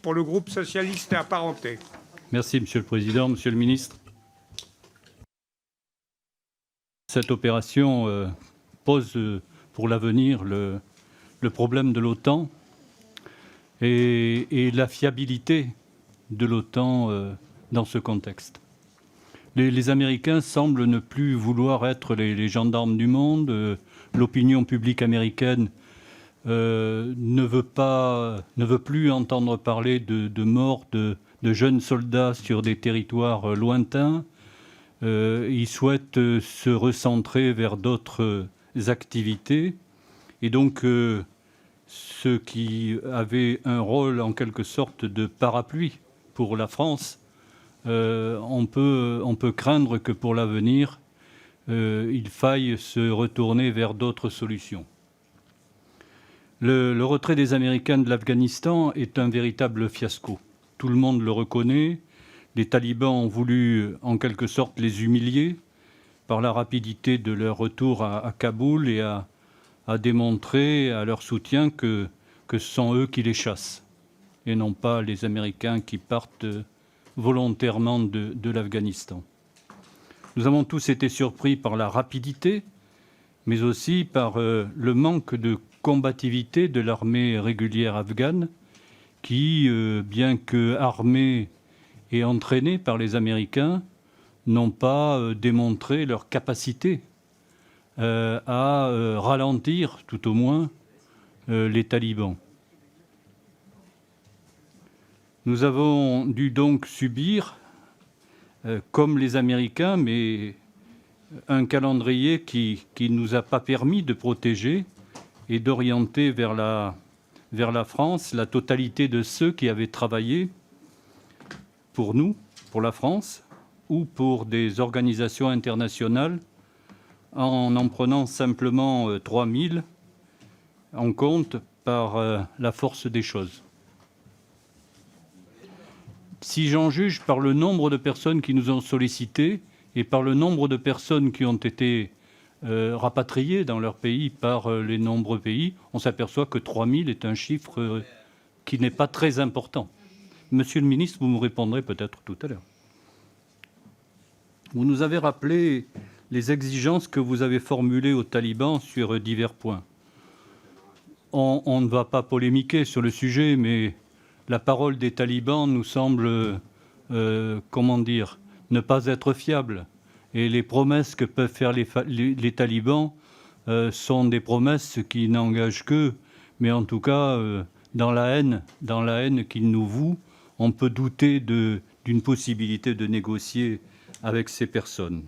Pour le groupe socialiste et apparenté. Merci, Monsieur le Président. Monsieur le Ministre, cette opération pose pour l'avenir le problème de l'OTAN et la fiabilité de l'OTAN dans ce contexte. Les Américains semblent ne plus vouloir être les gendarmes du monde. L'opinion publique américaine ne veut plus entendre parler de morts de jeunes soldats sur des territoires lointains. Ils souhaitent se recentrer vers d'autres activités. Et donc, ceux qui avaient un rôle en quelque sorte de parapluie pour la France, on peut craindre que pour l'avenir, il faille se retourner vers d'autres solutions. Le retrait des Américains de l'Afghanistan est un véritable fiasco. Tout le monde le reconnaît. Les talibans ont voulu, en quelque sorte, les humilier par la rapidité de leur retour à Kaboul et à démontrer à leur soutien que ce sont eux qui les chassent et non pas les Américains qui partent volontairement de l'Afghanistan. Nous avons tous été surpris par la rapidité, mais aussi par le manque de combativité de l'armée régulière afghane qui, bien que armée et entraînés par les Américains, n'ont pas démontré leur capacité à ralentir, tout au moins, les talibans. Nous avons dû donc subir, comme les Américains, mais un calendrier qui ne nous a pas permis de protéger et d'orienter vers la France la totalité de ceux qui avaient travaillé pour nous, pour la France, ou pour des organisations internationales, en prenant simplement 3000 en compte par la force des choses. Si j'en juge par le nombre de personnes qui nous ont sollicités et par le nombre de personnes qui ont été rapatriées dans leur pays par les nombreux pays, on s'aperçoit que 3000 est un chiffre qui n'est pas très important. Monsieur le ministre, vous me répondrez peut-être tout à l'heure. Vous nous avez rappelé les exigences que vous avez formulées aux talibans sur divers points. On ne va pas polémiquer sur le sujet, mais la parole des talibans nous semble, ne pas être fiable. Et les promesses que peuvent faire les talibans sont des promesses qui n'engagent qu'eux, mais en tout cas, dans la haine qu'ils nous vouent, on peut douter d'une possibilité de négocier avec ces personnes.